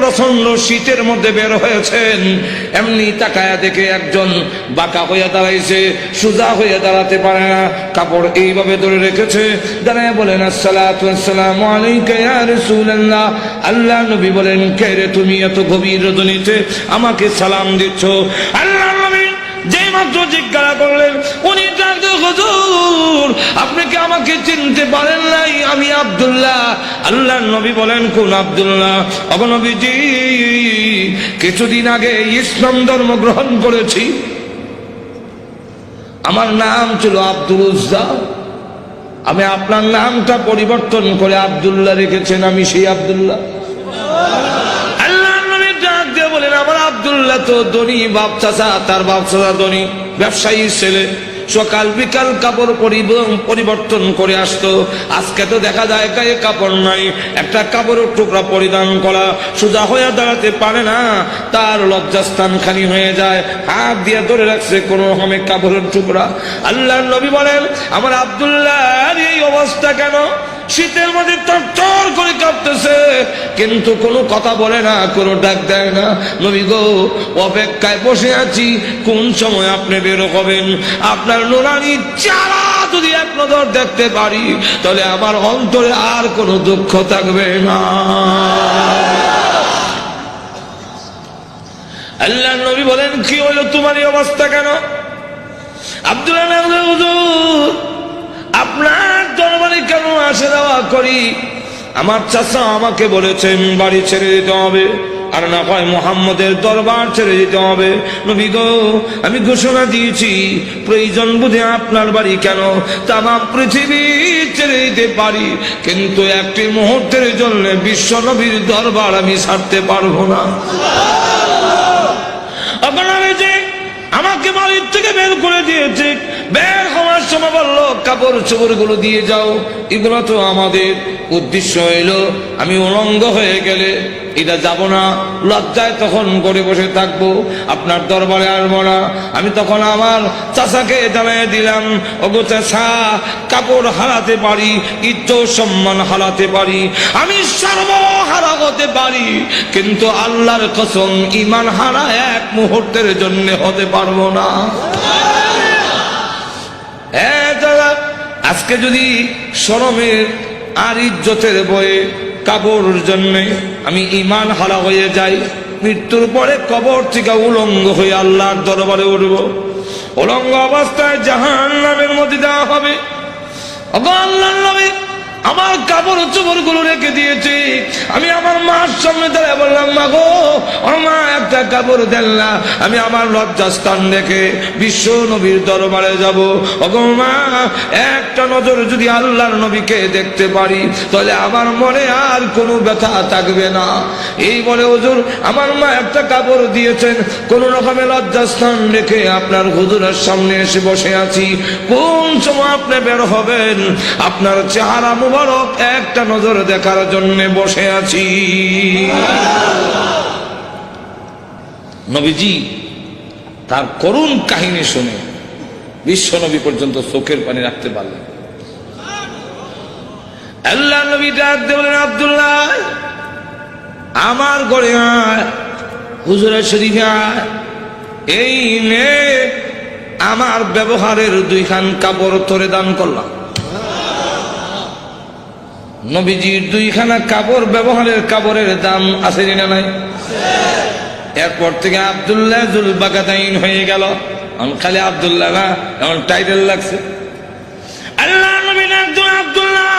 প্রচন্ড শীতের মধ্যে বের হয়েছেন, এমনি তাকায়া দেখে একজন বাঁকা হইয়া দাঁড়াইছে, সোজা হইয়া দাঁড়াতে পারে না, কাপড় এইভাবে ধরে রেখেছে। দাঁড়ায় বলেন আসসালাতু ওয়াসসালামু আলাইকা ইয়া রাসূলুল্লাহ। আল্লাহ নবী বলেন, কে রে তুমি এত গভীর রজনীতে আমাকে সালাম দিচ্ছ? আল্লাহ নবী যেই মাত্র জিজ্ঞাসা করলেন, উনি ডাকতে, হুজুর আপনি কি আমাকে চিনতে পারেন নাই? আমি আব্দুল্লাহ। আল্লাহ নবী বলেন, কোন আব্দুল্লাহ? ওগো নবীজি, কিছুদিন আগে ইসলাম ধর্ম গ্রহণ করেছি, আমার নাম ছিল আব্দুল উজ্জা, আমি আপনার নামটা পরিবর্তন করে আব্দুল্লাহ রেখেছেন, আমি সেই আব্দুল্লাহ। বলেন, আমার আব্দুল্লাহ তো ধনী বাপ চাচা, তার বাপ চাচা ধনী ব্যবসায়ী ছেলে, সকাল বিকাল কাপড় পরিবর্তন করে আসতো। আজকে তো দেখা যায় গায়ে কাপড় নাই, একটা কাপড়ের টুকরা পরিধান করা, সোজা হয়ে দাঁড়াতে পারে না, তার লজ্জাস্থান খালি হয়ে যায়, হাত দিয়ে ধরে রাখছে কোন রকমের কাপড়ের টুকরা। আল্লাহর নবী বলেন, আমার আব্দুল্লাহর এই অবস্থা কেন? শীতের মধ্যে চর করে কাঁপতেছে, কিন্তু কোনো কথা বলে না, কোনো ডাক দেয় না। নবী গো, অপেক্ষায় বসে আছি, কোন সময় আপনি বের হবেন। আপনার নুরানি চেহারা যদি এক নজর দেখতে পারি, তাহলে আমার অন্তরে আর কোনো দুঃখ থাকবে না। আল্লাহর নবী বলেন, কি হলো তোমার এই অবস্থা কেন? আব্দুল্লাহ, হুজুর আপনার দরবারে কেন আসা যাওয়া করি? আমার চাচা আমাকে বলেছেন বাড়ি ছেড়ে দিতে হবে, আর না হয় মুহাম্মদের দরবার ছেড়ে দিতে হবে। নবী গো, আমি ঘোষণা দিয়েছি, প্রয়োজন বুঝে আপনার বাড়ি কেন তাম পৃথিবী ছেড়ে দিতে পারি, কিন্তু একটি মুহূর্তের জন্য বিশ্ব নবীর দরবার আমি ছাড়তে পারবো না। আপনারা যে আমাকে বাড়ির থেকে বের করে দিয়েছে, বের হওয়ার সময় বললো কাপড় চোপড় গুলো দিয়ে যাও, এগুলো তো আমাদের উদ্দেশ্য হইলো আমি উলঙ্গ হয়ে গেলে এটা যাব না, লজ্জায় তখন করে বসে থাকবো, আপনার দরবারে আসবো না। আমি তখন আমার চাচাকে জানিয়ে দিলাম, ওগো চাচা, কাপড় হারাতে পারি, ইজ্জত সম্মান হারাতে পারি, আমি সর্বহারা হতে পারি, কিন্তু আল্লাহর কসম ঈমান হারা এক মুহূর্তের জন্য হতে পারবো না। আজকে যদি শরমের আর ইজ্জতের বয়ে কাপড়ের জন্য আমি ঈমান হারা হয়ে যাই, মৃত্যুর পরে কবর থেকে উলঙ্গ হয়ে আল্লাহর দরবারে উঠব, উলঙ্গ অবস্থায় জাহান্নামের মধ্যে দেওয়া হবে। আল্লাহর নবী আমার কাপড় চোপড় গুলো রেখে দিয়েছি, আমি আমার মার সামনে দাঁড়িয়ে বললাম, মা গো, আমার মা একটা কাপড় দেন না, আমি আমার লজ্জাস্থান রেখে বিশ্ব নবীর দরবারে যাব। ওগো মা, একটা নজর যদি আল্লাহর নবীকে দেখতে পারি, তাহলে আমার মনে আর কোনো ব্যথা থাকবে না। এই বলে হুজুর আমার মা একটা কাপড় দিয়েছেন, কোন রকমের লজ্জাস্থান রেখে আপনার হুজুরের সামনে এসে বসে আছি। কোন সময় আপনি বের হবেন, আপনার চেহারা মুবারক একটা নজর দেখার জন্য বসে আছি। নবীজি তার করুণ কাহিনী শুনে বিশ্ব নবী পর্যন্ত চোখের পানি রাখতে পারলেন। আল্লাহ নবী ডাক দিয়ে বলেন, আব্দুল্লাহ আমার ঘরে আয়, হুজুরের শরীফে আয়, এই নে আমার ব্যবহারের দুইখান কাপড় তোরে দান করলাম। নবীজির দুইখানা কাপড়, ব্যবহারের কাপড়ের দাম আছে না নাই? এরপর থেকে আব্দুল্লাহ জুল বাগাদাইন হয়ে গেল। খালি আব্দুল্লাহ না, এমন টাইটেল লাগছে। আল্লাহ নবী একজন, আব্দুল্লাহ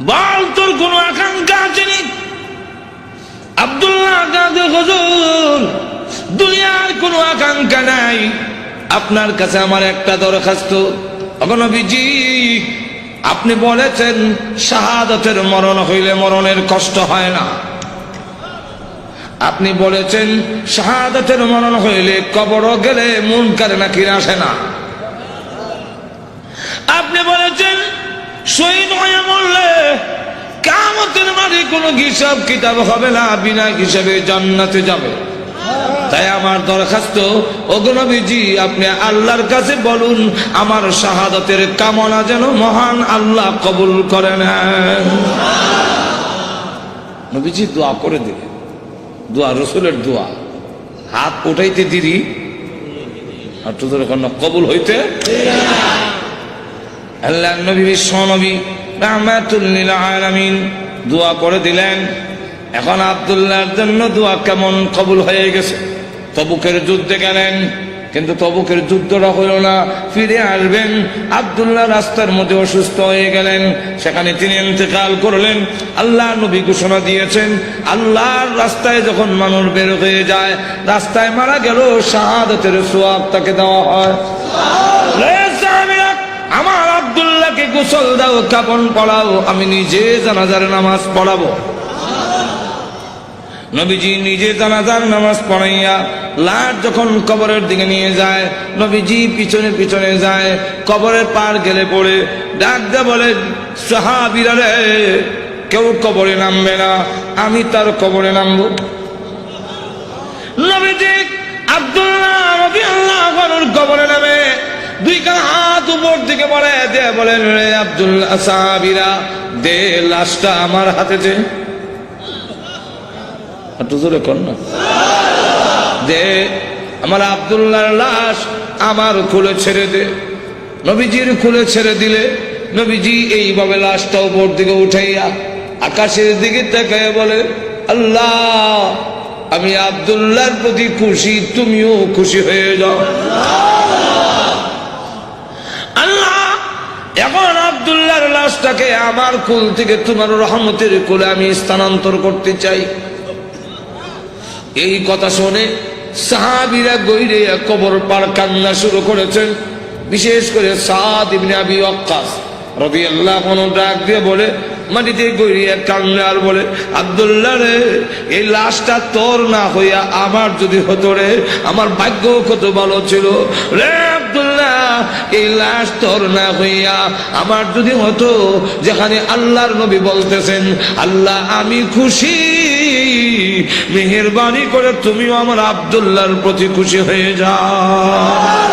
বল তোর কোন আকাঙ্ক্ষা আছে নি? আব্দুল্লাহ হুজুর দুনিয়ার কোনো আকাঙ্ক্ষা নাই, আপনার কাছে আমার একটা দরখাস্ত। নবীজি আপনি বলেছেন শাহাদাতের মরণ হইলে মরণের কষ্ট হয় না, আপনি বলেছেন শাহাদাতের মরণ হইলে কবর গেলে মুনকার নাকির আসে না, আপনি বলেছেন শহীদ হয়ে মরলে কিয়ামতের মাঠে কোনো হিসাব কিতাব হবে না, বিনা হিসাবে জান্নাতে যাবে। তাই আমার দরখাস্ত, ওগো নবীজি আপনি আল্লাহর কাছে বলুন আমার শাহাদাতের কামনা যেন মহান আল্লাহ কবুল করে নেন। নবীজি দোয়া করে দিলেন, দোয়া রসুলের দোয়া, হাত উঠাইতে দিদি আর তোদের কবুল হইতে আল্লাহ নবী বিশ্ব নবী রাহমাতুল লিল আলামিন দোয়া করে দিলেন। এখন আব্দুল্লাহর জন্য দোয়া কেমন কবুল হয়ে গেছে। তবুকের যুদ্ধে গেলেন, কিন্তু তবুকের যুদ্ধটা হইল না, ফিরে আসবেন। আব্দুল্লাহ রাস্তার মধ্যে অসুস্থ হয়ে গেলেন, সেখানে তিনি ইন্তেকাল করলেন। আল্লাহ নবী ঘোষণা দিয়েছেন, আল্লাহর রাস্তায় যখন মানুষ বের হয়ে যায়, রাস্তায় মারা গেল, শাহাদাতের সওয়াব তাকে দেওয়া হয়। আমার আব্দুল্লাহকে গোসল দাও, কাফন পরাও, আমি নিজে জানাজার নামাজ পড়াবো। নবীজি নিজে জানাজার নামাজ পড়াইয়া লাশ যখন কবরের দিকে নিয়ে যায়, নবীজি পিছনে পিছনে যায়। কবরের পার গেলে পড়ে ডাক দিয়ে বলে, সাহাবীরা রে, কেউ কবরে নামবে না, আমি তার কবরে নামবো। নবীজি আব্দুল্লাহ রাদিয়াল্লাহু আনহুর কবরে নামে দুই কান হাত উপর দিকে বলে দিয়ে বলেন, রে আব্দুল্লাহ, সাহাবীরা দে লাশটা আমার হাতে দে। একটু জোরে কর না, দে আমার আব্দুল্লাহর লাশ আমার কোলে ছেড়ে দে। নবীজির কোলে ছেড়ে দিলে নবীজি এইভাবে লাশটা উপর দিকে উঠাইয়া আকাশের দিকে তাকায় বলে, আল্লাহ, আমি আব্দুল্লাহর প্রতি খুশি, তুমিও খুশি হয়ে যাও। আল্লাহ, এখন আব্দুল্লাহর লাশটাকে আমার কোল থেকে তোমার রহমতের কোলে আমি স্থানান্তর করতে চাই। এই কথা শুনে সাহাবীরা গইরে কবর পার কান্না শুরু করেছেন। বিশেষ করে সাদ ইবনে আবি ওয়াক্কাস রাদিয়াল্লাহু আনহু ডাক দিয়ে বলে, মাটিতে গইরে কান্না আর বলে, আব্দুল্লাহ রে, এই লাশটা তোর না হইয়া আমার যদি হতো রে, আমার ভাগ্য কত ভালো ছিল রে আব্দুল্লাহ। এই লাশ তোর না হইয়া আমার যদি হতো, যেখানে আল্লাহর নবী বলতেছেন, আল্লাহ আমি খুশি, মেহেরবানি করে তুমিও আমার আব্দুল্লাহর প্রতি খুশি হয়ে যাও।